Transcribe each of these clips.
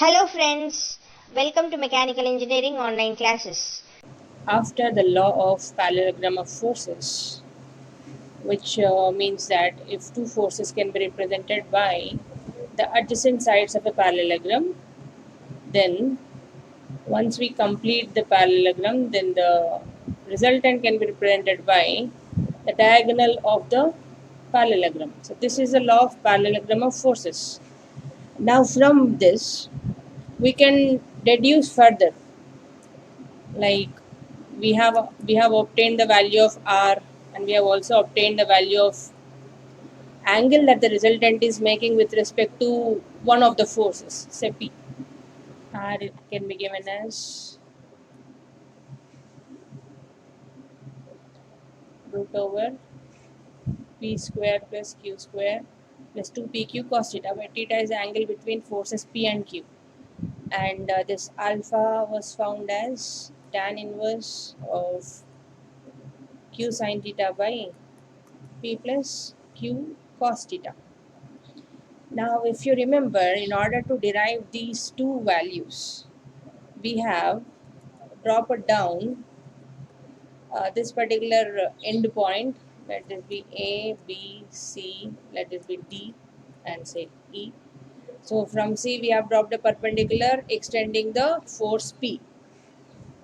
Hello friends, welcome to Mechanical Engineering online classes. After the law of parallelogram of forces, which means that if two forces can be represented by the adjacent sides of a parallelogram, then once we complete the parallelogram, then the resultant can be represented by the diagonal of the parallelogram. So this is the law of parallelogram of forces. Now from this, we can deduce further, like we have obtained the value of r, and we have also obtained the value of angle that the resultant is making with respect to one of the forces, say p. R it can be given as root over p square plus q square plus 2pq cos theta, where theta is the angle between forces p and q, and this alpha was found as tan inverse of q sin theta by p plus q cos theta. Now, if you remember, in order to derive these two values, we have dropped down this particular end point, let it be A, B, C, let it be D, and say E. So, from C, we have dropped a perpendicular extending the force P.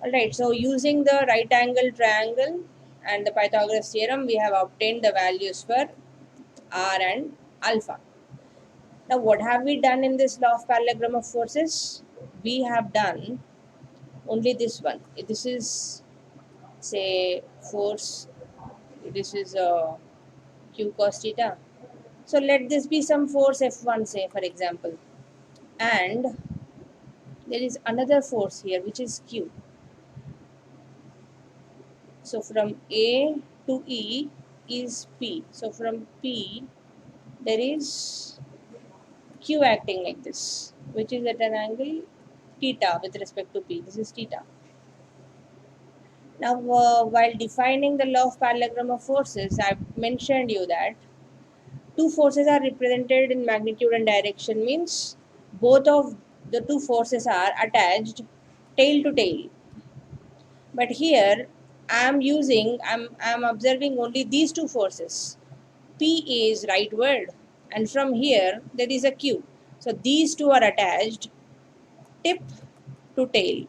Alright, so using the right angle triangle and the Pythagoras theorem, we have obtained the values for R and alpha. Now, what have we done in this law of parallelogram of forces? We have done only this one. This is, say, force. This is q cos theta. So let this be some force F1, say, for example. And there is another force here, which is q. So from A to E is P. So from P, there is q acting like this, which is at an angle theta with respect to P. This is theta. Now, while defining the law of parallelogram of forces, I've mentioned you that two forces are represented in magnitude and direction, means both of the two forces are attached tail to tail. But here, I'm observing only these two forces. P is rightward, and from here there is a Q. So these two are attached tip to tail.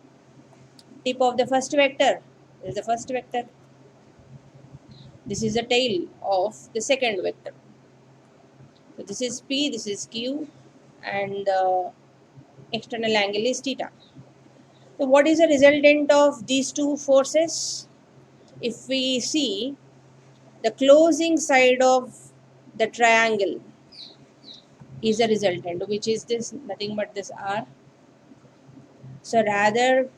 Tip of the first vector is the first vector. This is the tail of the second vector. So this is P, this is Q, and the external angle is theta. So what is the resultant of these two forces? If we see the closing side of the triangle is the resultant, which is this, nothing but this R. So rather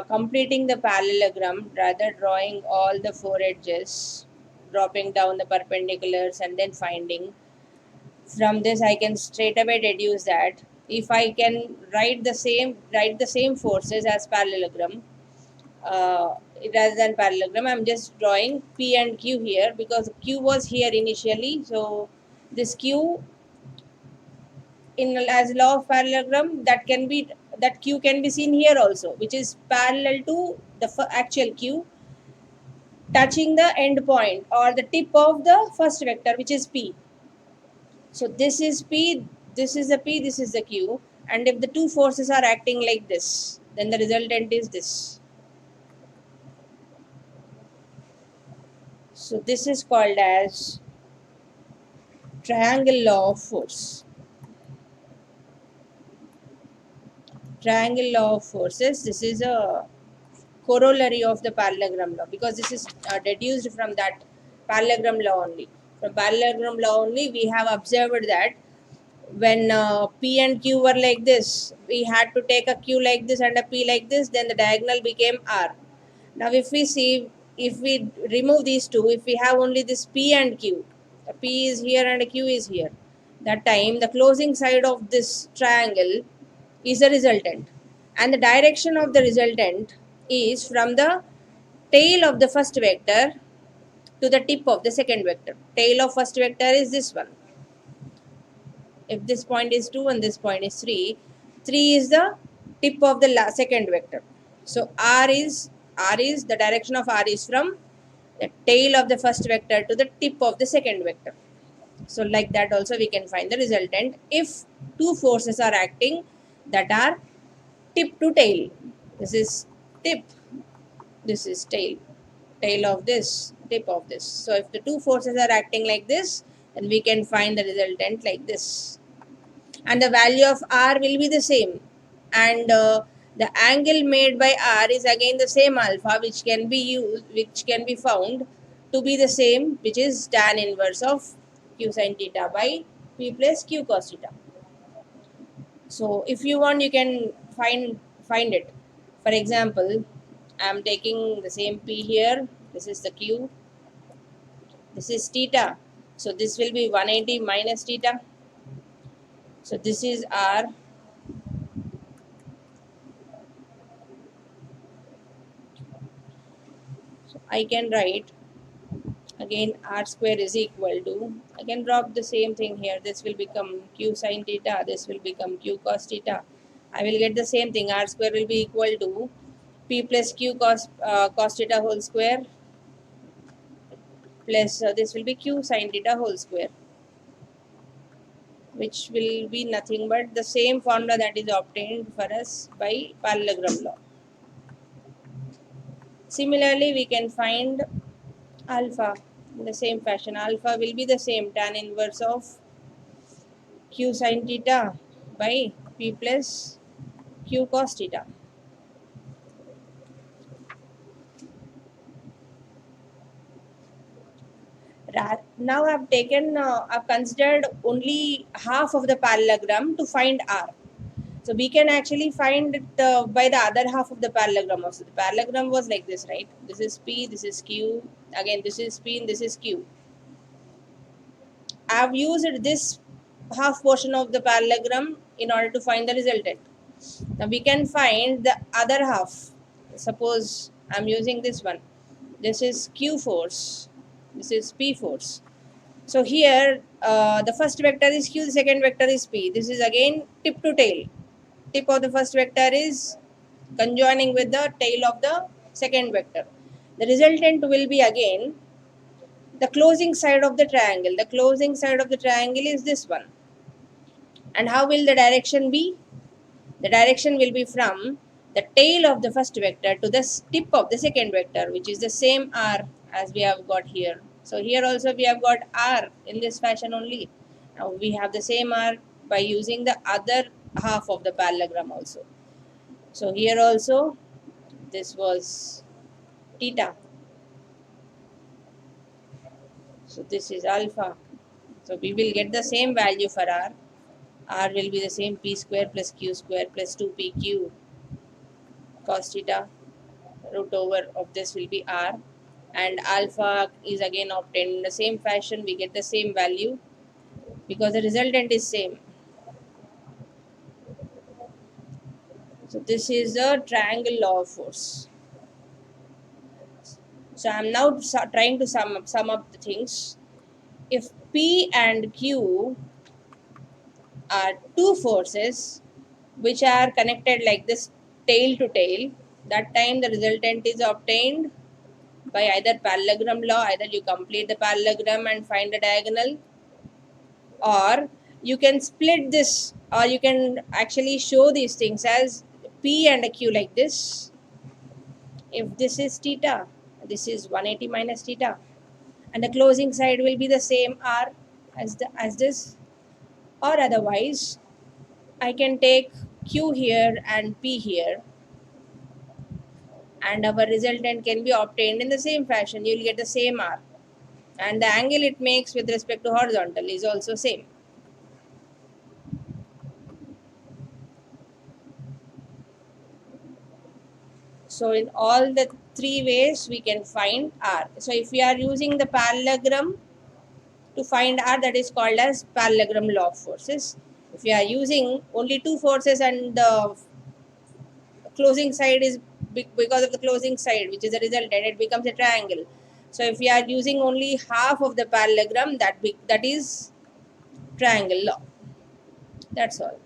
completing the parallelogram, rather drawing all the four edges, dropping down the perpendiculars and then finding, from this I can straight away deduce that if I can write the same forces as parallelogram, uh, rather than parallelogram, I'm just drawing P and Q here because Q was here initially. So this Q, in as law of parallelogram, that Q can be seen here also, which is parallel to the actual Q, touching the end point or the tip of the first vector, which is P. So this is P, this is the P, this is the Q. And if the two forces are acting like this, then the resultant is this. So this is called as triangle law of force. Triangle law of forces, this is a corollary of the parallelogram law because this is deduced from that parallelogram law only. From parallelogram law only, we have observed that when P and Q were like this, we had to take a Q like this and a P like this, then the diagonal became R. Now if we see, if we remove these two, if we have only this P and Q, a P is here and a Q is here, that time the closing side of this triangle is the resultant, and the direction of the resultant is from the tail of the first vector to the tip of the second vector. Tail of first vector is this one. If this point is 2 and this point is 3, 3 is the tip of the second vector. So r is the direction of r is from the tail of the first vector to the tip of the second vector. So like that also we can find the resultant if two forces are acting that are tip to tail. This is tip, this is tail, tail of this, tip of this. So if the two forces are acting like this, then we can find the resultant like this. And the value of r will be the same. And the angle made by r is again the same alpha, which can be used, which can be found to be the same, which is tan inverse of q sin theta by p plus q cos theta. So if you want, you can find it. For example, I am taking the same p here. This is the q. This is theta. So this will be 180 minus theta. So this is r. So I can write again r square is equal to, I can drop the same thing here. This will become q sin theta. This will become q cos theta. I will get the same thing. R square will be equal to p plus q cos theta whole square plus this will be q sin theta whole square, which will be nothing but the same formula that is obtained for us by parallelogram law. Similarly, we can find alpha in the same fashion. Alpha will be the same tan inverse of q sin theta by p plus q cos theta. Now I've considered only half of the parallelogram to find r. So we can actually find it by the other half of the parallelogram also. The parallelogram was like this, right? This is P, this is Q. Again, this is P and this is Q. I have used this half portion of the parallelogram in order to find the resultant. Now we can find the other half. Suppose I'm using this one. This is Q force. This is P force. So here the first vector is Q, the second vector is P. This is again tip to tail. Tip of the first vector is conjoining with the tail of the second vector. The resultant will be again the closing side of the triangle. The closing side of the triangle is this one. And how will the direction be? The direction will be from the tail of the first vector to the tip of the second vector, which is the same r as we have got here. So here also we have got r in this fashion only. Now we have the same r by using the other half of the parallelogram also. So here also this was theta. So this is alpha. So we will get the same value for r. R will be the same p square plus q square plus 2pq cos theta. Root over of this will be r. And alpha is again obtained in the same fashion. We get the same value because the resultant is same. So this is the triangle law of force. So I am now trying to sum up the things. If P and Q are two forces which are connected like this tail to tail, that time the resultant is obtained by either parallelogram law. Either you complete the parallelogram and find the diagonal, or you can split this, or you can actually show these things as P and a Q like this. If this is theta, this is 180 minus theta, and the closing side will be the same r as this. Or otherwise, I can take Q here and P here, and our resultant can be obtained in the same fashion. You will get the same r, and the angle it makes with respect to horizontal is also same. So in all the three ways we can find r. So if we are using the parallelogram to find r, that is called as parallelogram law of forces. If we are using only two forces and the closing side is because of the closing side, which is the resultant, it becomes a triangle. So if we are using only half of the parallelogram, that is triangle law. That's all.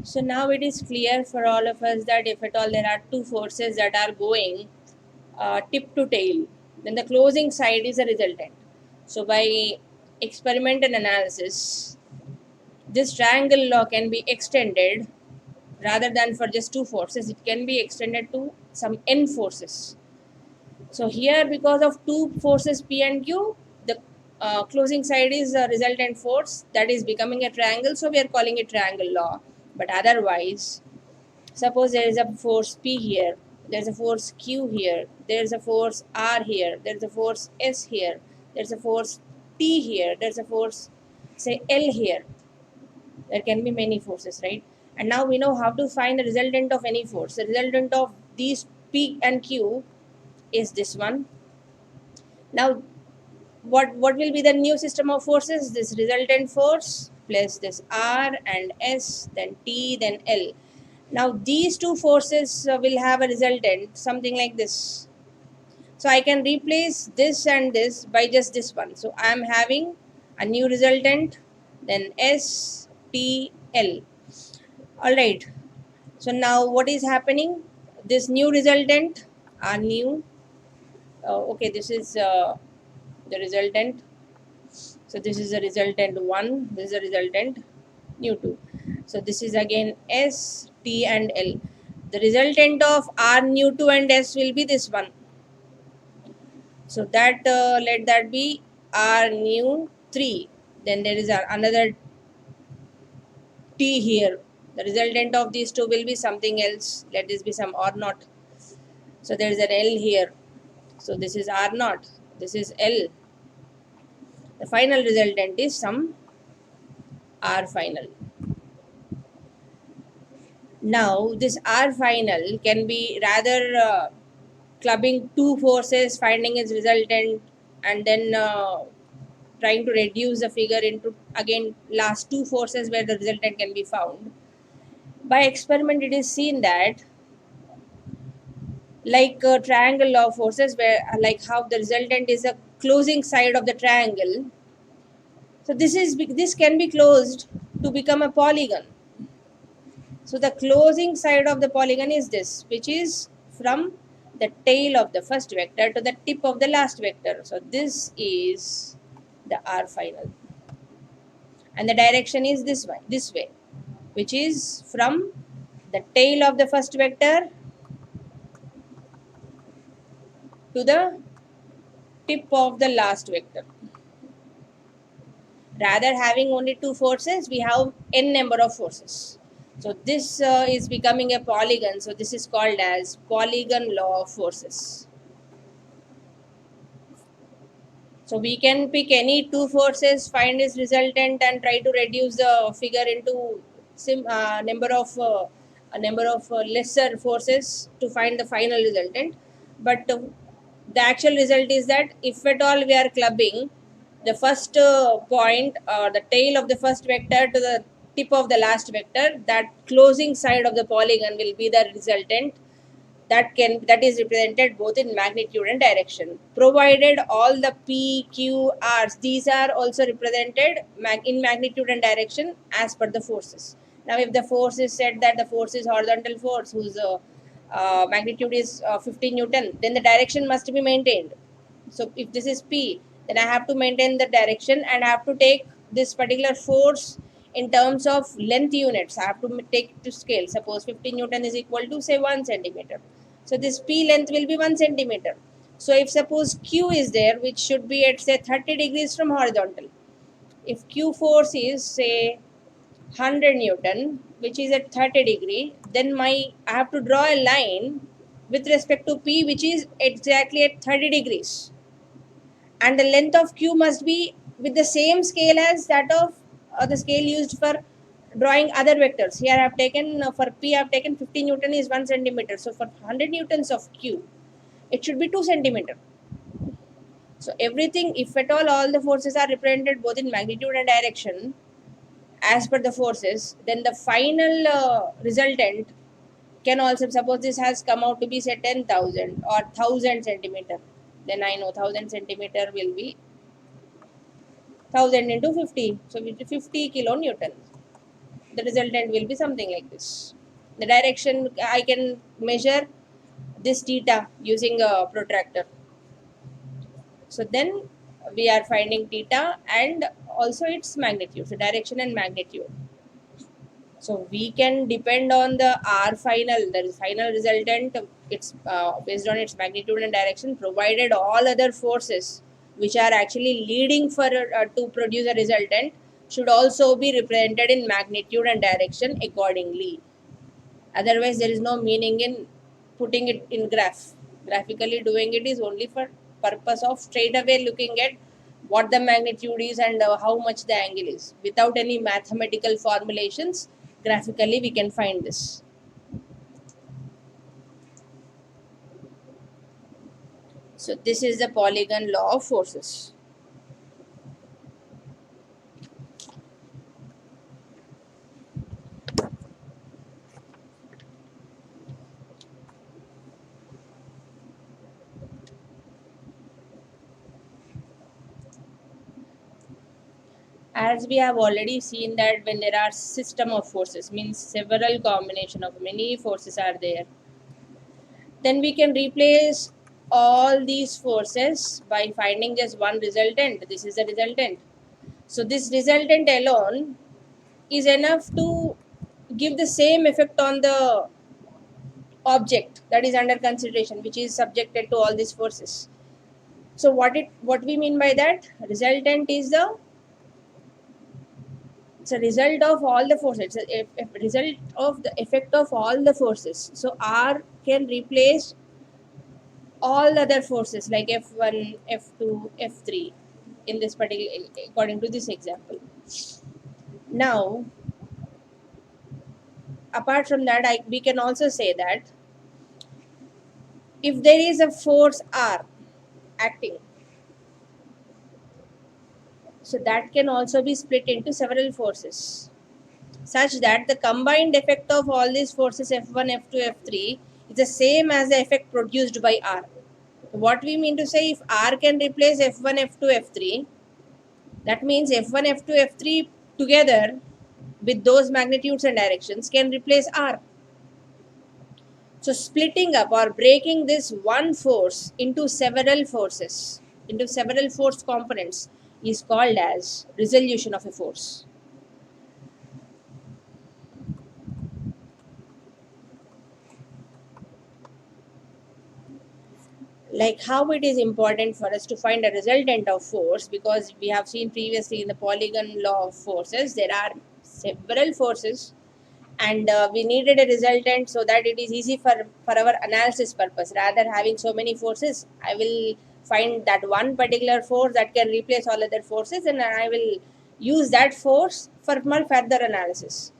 So now it is clear for all of us that if at all there are two forces that are going tip to tail, then the closing side is a resultant. So by experiment and analysis, this triangle law can be extended rather than for just two forces, it can be extended to some n forces. So here, because of two forces P and Q, the closing side is a resultant force that is becoming a triangle, so we are calling it triangle law. But otherwise, suppose there is a force P here, there's a force Q here, there's a force R here, there's a force S here, there's a force T here, there's a force, say, L here. There can be many forces, right? And now we know how to find the resultant of any force. The resultant of these P and Q is this one. Now, what will be the new system of forces? This resultant force plus this R and S, then T, then L. Now these two forces will have a resultant, something like this. So I can replace this and this by just this one. So I am having a new resultant, then S, T, L. Alright. So now what is happening? This new resultant are new. Okay, this is the resultant. So this is a resultant 1, this is a resultant nu 2. So this is again S, T and L. The resultant of R nu 2 and S will be this one. So that let that be R nu 3. Then there is another T here. The resultant of these two will be something else. Let this be some R naught. So there is an L here. So this is R naught. This is L. The final resultant is some R final. Now this R final can be rather clubbing two forces, finding its resultant, and then trying to reduce the figure into again last two forces where the resultant can be found. By experiment, it is seen that like triangle law of forces, where like how the resultant is a closing side of the triangle. So this can be closed to become a polygon. So the closing side of the polygon is this, which is from the tail of the first vector to the tip of the last vector. So this is the R final. And the direction is this way, which is from the tail of the first vector to the tip of the last vector. Rather having only two forces, we have n number of forces. So this is becoming a polygon. So this is called as polygon law of forces. So we can pick any two forces, find its resultant, and try to reduce the figure into a number of lesser forces to find the final resultant. But the actual result is that if at all we are clubbing the first point or the tail of the first vector to the tip of the last vector, that closing side of the polygon will be the resultant that is represented both in magnitude and direction, provided all the P, Q, R's, these are also represented in magnitude and direction as per the forces. Now if the force is said that the force is horizontal force whose magnitude is 50 Newton, then the direction must be maintained. So if this is P, then I have to maintain the direction and I have to take this particular force in terms of length units. I have to take it to scale. Suppose 50 Newton is equal to say 1 centimeter. So this P length will be 1 centimeter. So if suppose Q is there, which should be at say 30 degrees from horizontal. If Q force is say 100 Newton, which is at 30 degree, then I have to draw a line with respect to P, which is exactly at 30 degrees. And the length of Q must be with the same scale as that of the scale used for drawing other vectors. Here I have taken for P I have taken 50 Newton is 1 centimeter. So for 100 Newtons of Q, it should be 2 centimeter. So everything, if at all the forces are represented both in magnitude and direction as per the forces, then the final resultant can also, suppose this has come out to be say 10,000 or 1000 centimeter, then I know 1000 centimeter will be 1000 into 50, so 50 kilonewtons. the resultant will be something like this. The direction, I can measure this theta using a protractor. So then we are finding theta and also its magnitude, so direction and magnitude. So we can depend on the R final, the final resultant. It's based on its magnitude and direction, provided all other forces which are actually leading for to produce a resultant should also be represented in magnitude and direction accordingly. Otherwise, there is no meaning in putting it in graph. Graphically doing it is only for purpose of straight away looking at what the magnitude is and how much the angle is. Without any mathematical formulations, graphically we can find this. So this is the Polygon law of forces. As we have already seen that when there are system of forces, means several combination of many forces are there, then we can replace all these forces by finding just one resultant. This is the resultant. So this resultant alone is enough to give the same effect on the object that is under consideration, which is subjected to all these forces. So what we mean by that? Resultant is it's a result of all the forces. It's a result of the effect of all the forces. So R can replace all other forces like F1, F2, F3 in this particular, according to this example. Now, apart from that, we can also say that if there is a force R acting, so that can also be split into several forces, such that the combined effect of all these forces F1, F2, F3 is the same as the effect produced by R. What we mean to say, if R can replace F1, F2, F3, that means F1, F2, F3 together with those magnitudes and directions can replace R. So splitting up or breaking this one force into several forces, into several force components, is called as resolution of a force. Like how it is important for us to find a resultant of force, because we have seen previously in the Polygon law of forces, there are several forces and we needed a resultant so that it is easy for our analysis purpose. Rather having so many forces, I will find that one particular force that can replace all other forces and I will use that force for my further analysis.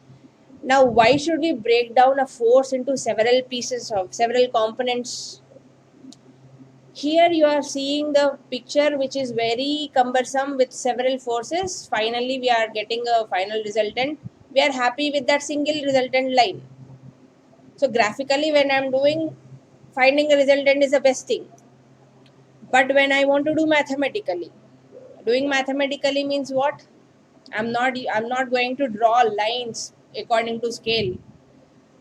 Now, why should we break down a force into several pieces of several components? Here you are seeing the picture which is very cumbersome with several forces. Finally, we are getting a final resultant. We are happy with that single resultant line. So graphically, when I'm doing, finding a resultant is the best thing. But when I want to do mathematically, doing mathematically means what? I'm not going to draw lines according to scale.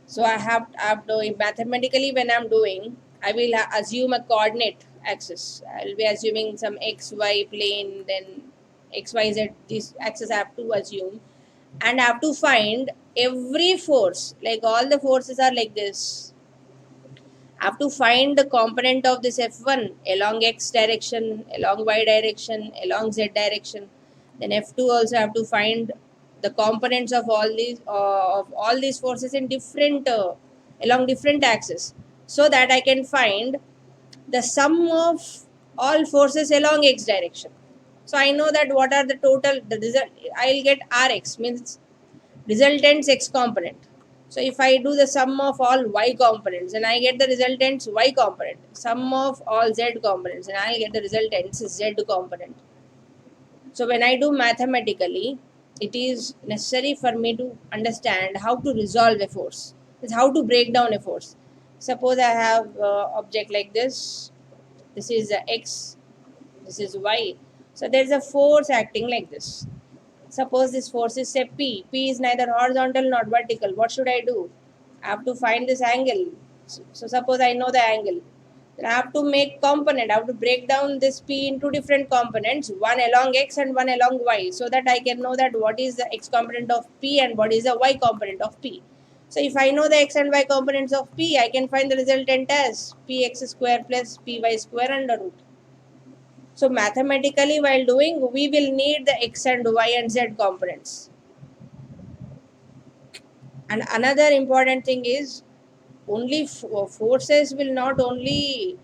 So I have to mathematically when I'm doing, I will assume a coordinate axis. I'll be assuming some x y plane, then x y z. This axis I have to assume, and I have to find every force. Like all the forces are like this. I have to find the component of this F1 along x direction, along y direction, along z direction. Then F2 also have to find the components of all these forces in different along different axes, so that I can find the sum of all forces along x direction. So I know that what are the total the result. I'll get Rx means resultant's x component. So if I do the sum of all y components, then I get the resultant's y component. Sum of all z components, and I'll get the resultant's z component. So when I do mathematically, it is necessary for me to understand how to resolve a force. It's how to break down a force. Suppose I have object like this. This is x. This is y. So there is a force acting like this. Suppose this force is say P. P is neither horizontal nor vertical. What should I do? I have to find this angle. So suppose I know the angle. Then I have to make component. I have to break down this P into different components, one along X and one along Y, so that I can know that what is the X component of P and what is the Y component of P. So if I know the X and Y components of P, I can find the resultant as Px square plus Py square under root. So mathematically, while doing, we will need the X and Y and Z components. And another important thing is, only forces will not only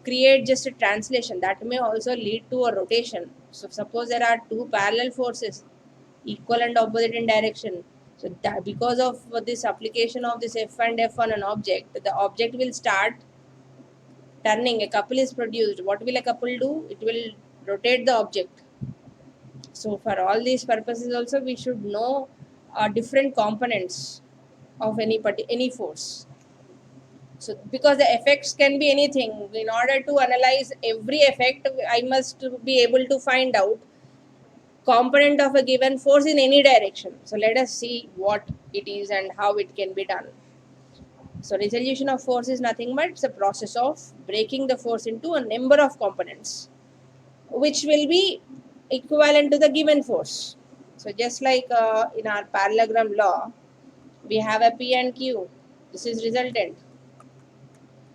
create just a translation, that may also lead to a rotation. So suppose there are two parallel forces equal and opposite in direction, so that because of this application of this F and F on an object, the object will start turning. A couple is produced. What will a couple do? It will rotate the object. So for all these purposes also, we should know different components of any force. So because the effects can be anything, in order to analyze every effect, I must be able to find out component of a given force in any direction. So let us see what it is and how it can be done. So resolution of force is nothing but it's a process of breaking the force into a number of components, which will be equivalent to the given force. So just like in our parallelogram law, we have a P and Q. This is resultant.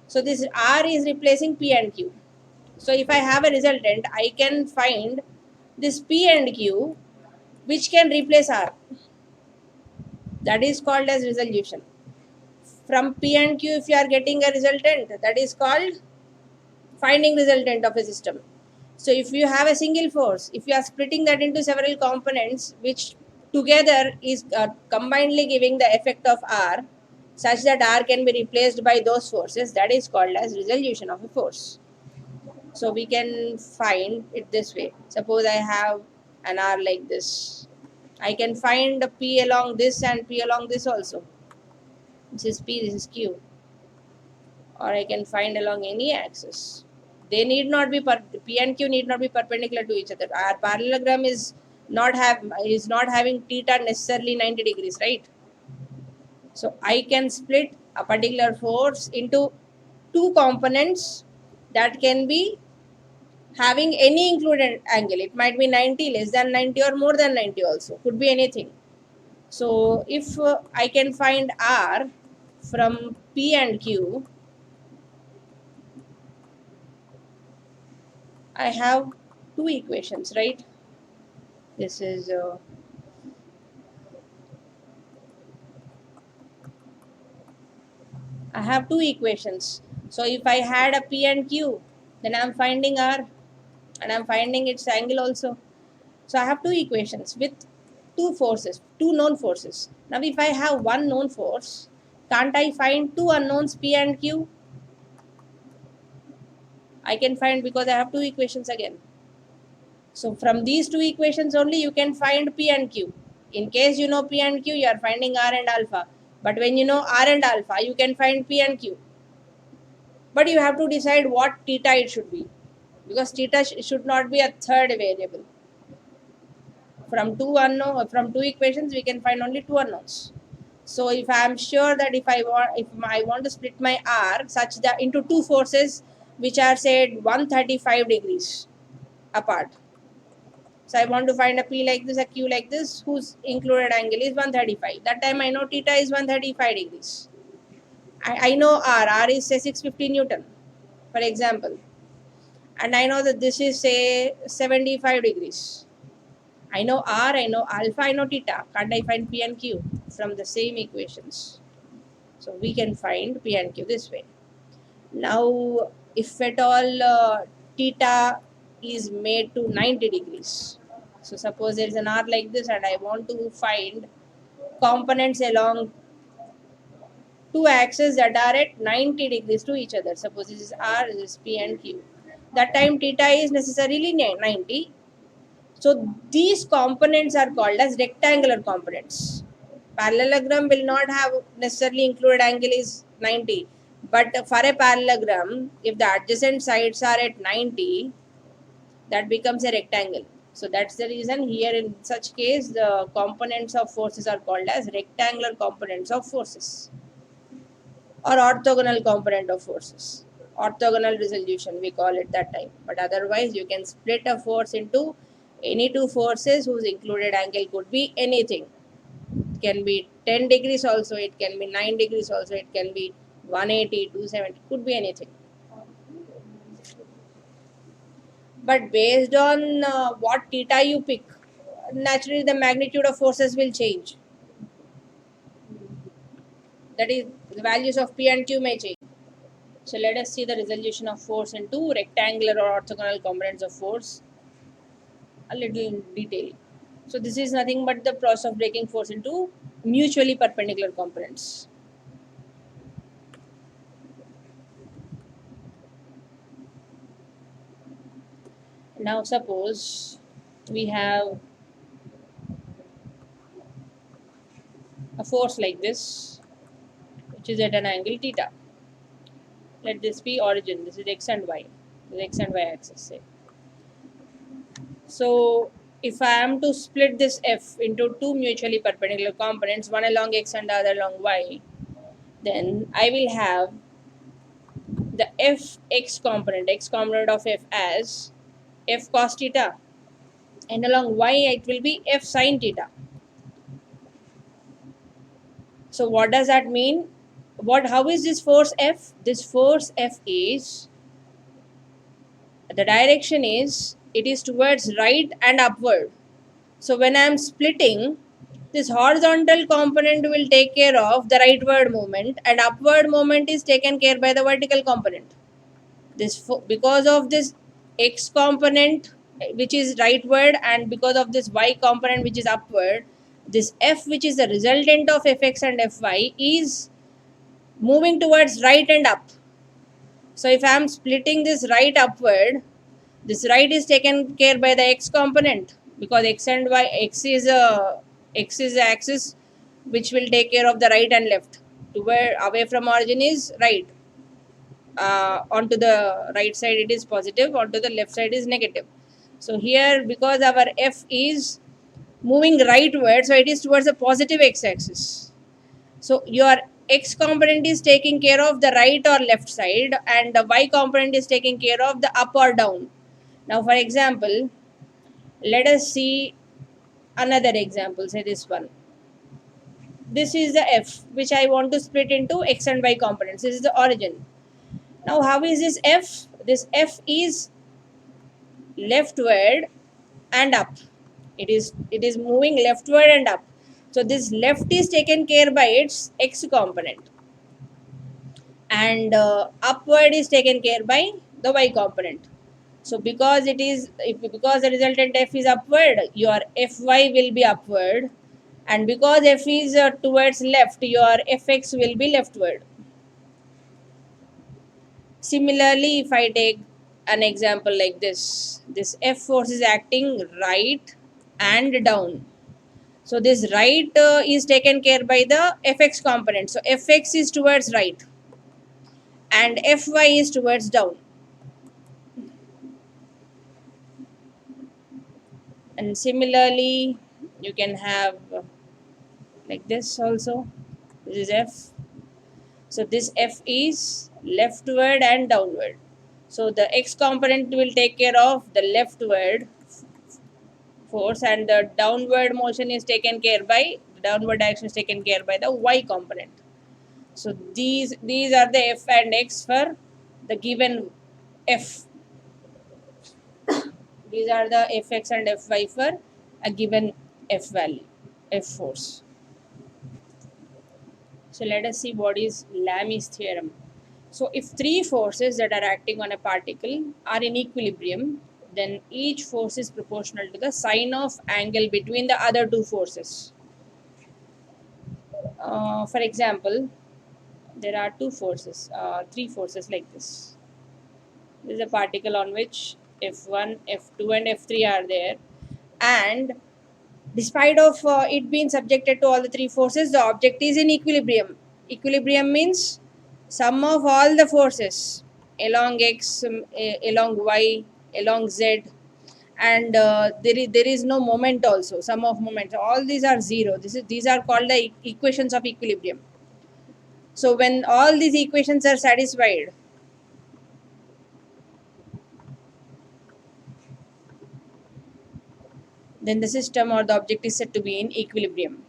So this R is replacing P and Q. So if I have a resultant, I can find this P and Q which can replace R. That is called as resolution. From P and Q, if you are getting a resultant, that is called finding resultant of a system. So if you have a single force, if you are splitting that into several components, which together is combinedly giving the effect of R, such that R can be replaced by those forces, that is called as resolution of a force. So we can find it this way. Suppose I have an R like this. I can find P along this and P along this also. This is P, this is Q. Or I can find along any axis. They need not be P and Q need not be perpendicular to each other. Our parallelogram is not having theta necessarily 90 degrees, right? So I can split a particular force into two components that can be having any included angle. It might be 90, less than 90, or more than 90 also. Could be anything. So if I can find R from P and Q, I have two equations, right? This is I have two equations. So if I had a P and Q, then I'm finding R and I'm finding its angle also. So I have two equations with two forces, two known forces. Now if I have one known force, can't I find two unknowns P and Q? I can find, because I have two equations again. So from these two equations only you can find P and Q. In case you know P and Q, you are finding R and alpha. But when you know R and alpha, you can find P and Q. But you have to decide what theta it should be, because theta should not be a third variable. From two equations, we can find only two unknowns. So if I am sure that if I want to split my R such that into two forces which are said 135 degrees apart. So I want to find a P like this, a Q like this, whose included angle is 135. That time I know theta is 135 degrees. I know R is say 650 Newton, for example. And I know that this is say 75 degrees. I know R, I know alpha, I know theta. Can't I find P and Q from the same equations? So we can find P and Q this way. Now, if at all theta is made to 90 degrees. So suppose there is an R like this and I want to find components along two axes that are at 90 degrees to each other. Suppose this is R, this is P and Q. That time theta is necessarily 90. So these components are called as rectangular components. Parallelogram will not have necessarily included angle is 90. But for a parallelogram, if the adjacent sides are at 90, that becomes a rectangle. So that's the reason here in such case the components of forces are called as rectangular components of forces or orthogonal component of forces. Orthogonal resolution we call it that time. But otherwise you can split a force into any two forces whose included angle could be anything. It can be 10 degrees also, it can be 9 degrees also, it can be 180, 270, it could be anything. But based on what theta you pick, naturally the magnitude of forces will change. That is, the values of P and Q may change. So let us see the resolution of force into rectangular or orthogonal components of force a little in detail. So this is nothing but the process of breaking force into mutually perpendicular components. Now suppose we have a force like this, which is at an angle theta. Let this be origin. This is x and y. This is x and y axis, say. So if I am to split this f into two mutually perpendicular components, one along x and the other along y, then I will have the x component of f as f cos theta, and along y it will be f sin theta. So what does that mean? How is this force F? This force F is, the direction is, it is towards right and upward. So when I am splitting, this horizontal component will take care of the rightward movement and upward movement is taken care by the vertical component. Because of this x component which is rightward and because of this y component which is upward, this F which is the resultant of Fx and Fy is moving towards right and up. So if I am splitting this right upward, this right is taken care by the x component because x and y, x is the axis which will take care of the right and left. To where away from origin is right. Onto the right side it is positive, onto the left side is negative. So here because our F is moving rightward, so it is towards the positive x axis. So your x component is taking care of the right or left side and the y component is taking care of the up or down. Now for example, let us see another example, say this one. This is the F which I want to split into x and y components. This is the origin. Now how is this F? This F is leftward and up. It is moving leftward and up. So this left is taken care by its x component and upward is taken care by the y component. So because because the resultant F is upward, your Fy will be upward, and because F is towards left, your Fx will be leftward. Similarly, if I take an example like this F force is acting right and down. So this right is taken care by the Fx component. So Fx is towards right and Fy is towards down. And similarly, you can have like this also. This is F. So this F is leftward and downward. So the x component will take care of the leftward force and the downward motion is taken care by, the downward action is taken care by the y component. So these are the F and X for the given F. These are the Fx and Fy for a given F value, F force. So let us see what is Lami's theorem. So if three forces that are acting on a particle are in equilibrium, then each force is proportional to the sine of angle between the other two forces. For example, there are three forces like this. This is a particle on which F1, F2 and F3 are there, and despite of it being subjected to all the three forces, the object is in equilibrium. Equilibrium means sum of all the forces along x, along y, along z, and there is no moment also, sum of moments, all these are zero. These are called the equations of equilibrium. So when all these equations are satisfied, then the system or the object is said to be in equilibrium.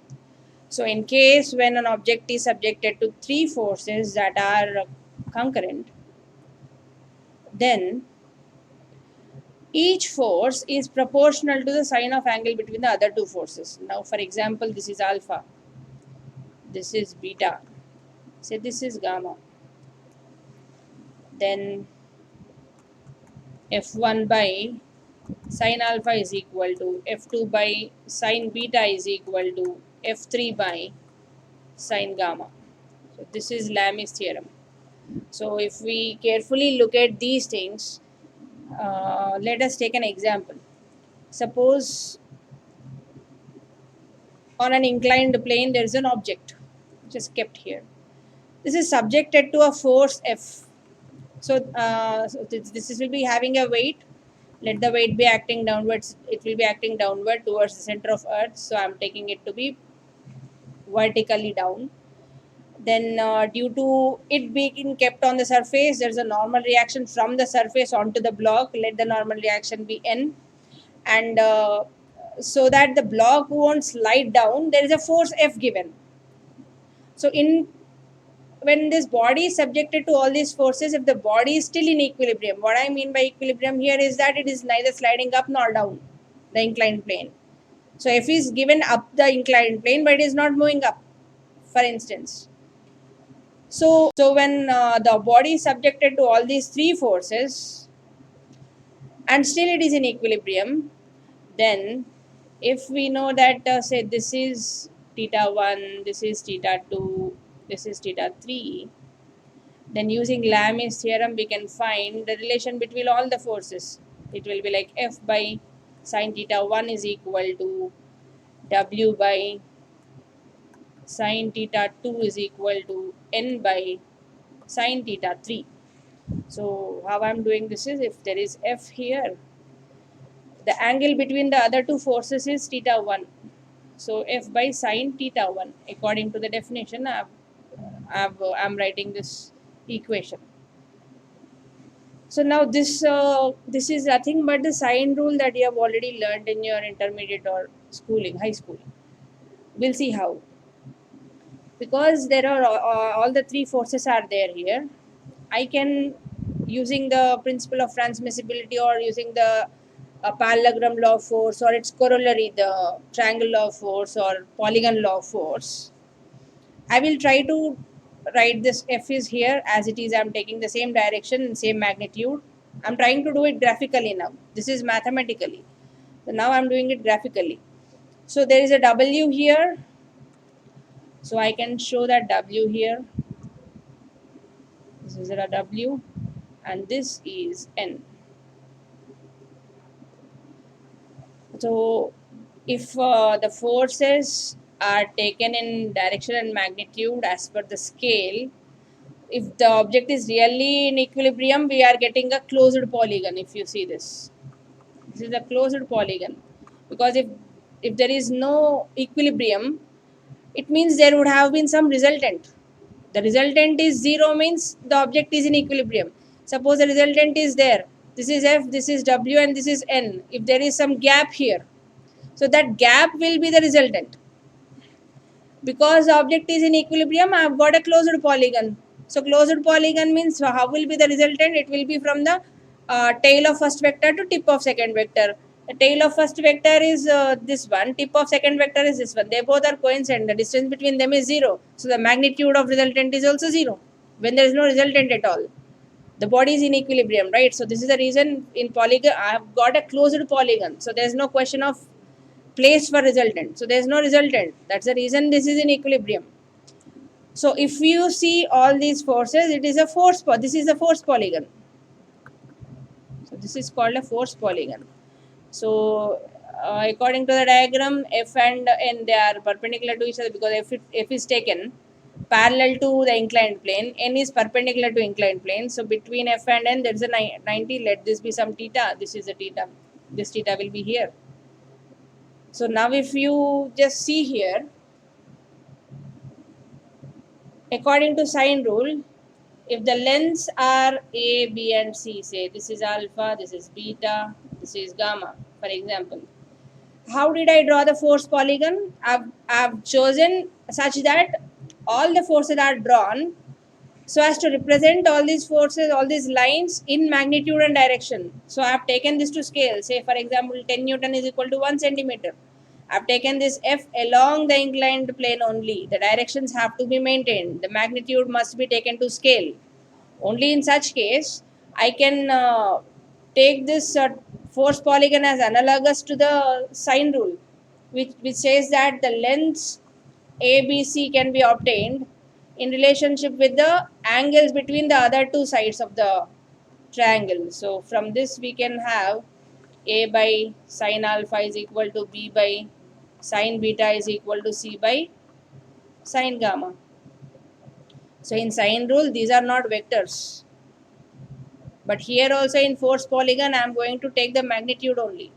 So in case when an object is subjected to three forces that are concurrent, then each force is proportional to the sine of angle between the other two forces. Now for example, this is alpha, this is beta, say this is gamma, then f1 by sine alpha is equal to f2 by sine beta is equal to f3 by sine gamma. So this is Lami's theorem. So if we carefully look at these things, let us take an example. Suppose on an inclined plane there is an object which is kept here. This is subjected to a force F. So, this will be having a weight. Let the weight be acting downwards. It will be acting downward towards the center of Earth. So I am taking it to be vertically down. Then due to it being kept on the surface, there is a normal reaction from the surface onto the block. Let the normal reaction be N. And so that the block won't slide down, there is a force F given. So when this body is subjected to all these forces, if the body is still in equilibrium, what I mean by equilibrium here is that it is neither sliding up nor down the inclined plane. So F is given up the inclined plane, but it is not moving up, for instance. So when the body is subjected to all these three forces and still it is in equilibrium, then if we know that say this is theta 1, this is theta 2, this is theta 3, then using Lami's theorem we can find the relation between all the forces. It will be like F by sine theta 1 is equal to W by sine theta 2 is equal to N by sine theta 3. So how I am doing this is, if there is F here, the angle between the other two forces is theta 1. So F by sine theta 1, according to the definition, I'm writing this equation. So now this is nothing but the sine rule that you have already learned in your intermediate or schooling, high school. We'll see how. Because there are all the three forces are there here, I can, using the principle of transmissibility or using the parallelogram law of force or its corollary, the triangle law of force or polygon law of force, I will try to write this F is here as it is. I'm taking the same direction and same magnitude. I'm trying to do it graphically now. This is mathematically. So now I'm doing it graphically. So there is a W here. So I can show that W here. This is a W and this is N. So if the forces are taken in direction and magnitude as per the scale, if the object is really in equilibrium, we are getting a closed polygon. If you see this is a closed polygon, because if there is no equilibrium, it means there would have been some resultant. The resultant is 0 means the object is in equilibrium. Suppose the resultant is there. This is F, this is W and this is N. If there is some gap here, so that gap will be the resultant. Because the object is in equilibrium, I have got a closed polygon. So closed polygon means how will be the resultant? It will be from the tail of first vector to tip of second vector. The tail of first vector is this one, tip of second vector is this one. They both are coincident. The distance between them is 0. So the magnitude of resultant is also 0 when there is no resultant at all. The body is in equilibrium, right? So this is the reason in polygon I have got a closed polygon. So there is no question of place for resultant. So there is no resultant. That's the reason this is in equilibrium. So if you see all these forces, it is a force. This is a force polygon. So this is called a force polygon. So according to the diagram, F and N, they are perpendicular to each other because F is taken parallel to the inclined plane. N is perpendicular to inclined plane. So between F and N, there is a 90. Let this be some theta. This is a theta. this theta will be here. So now if you just see here, according to sine rule, if the lengths are A, B and C, say this is alpha, this is beta, this is gamma, for example. How did I draw the force polygon? I've chosen such that all the forces are drawn so as to represent all these forces, all these lines in magnitude and direction. So I have taken this to scale. Say for example 10 Newton is equal to 1 centimeter. I have taken this F along the inclined plane only. The directions have to be maintained. The magnitude must be taken to scale. Only in such case I can take this force polygon as analogous to the sine rule, which says that the lengths ABC can be obtained in relationship with the angles between the other two sides of the triangle. So from this we can have A by sine alpha is equal to B by sine beta is equal to C by sine gamma. So in sine rule these are not vectors. But here also in force polygon I am going to take the magnitude only.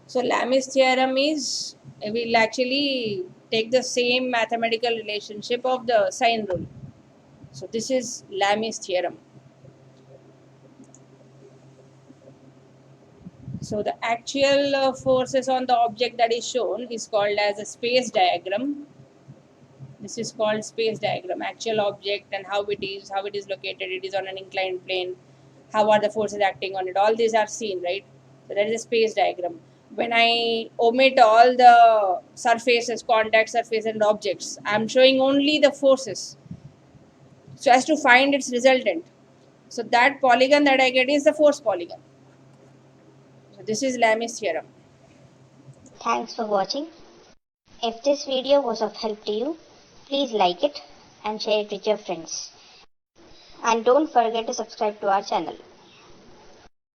So Lamis theorem is, will actually take the same mathematical relationship of the sine rule. So this is Lamis theorem. So the actual forces on the object that is shown is called as a space diagram. This is called space diagram. Actual object and how it is located. It is on an inclined plane. How are the forces acting on it? All these are seen, right? So that is a space diagram. When I omit all the surfaces, contact surface and objects, I am showing only the forces so as to find its resultant. So that polygon that I get is the force polygon. So this is Lamis theorem. Thanks for watching. If this video was of help to you, please like it and share it with your friends. And don't forget to subscribe to our channel.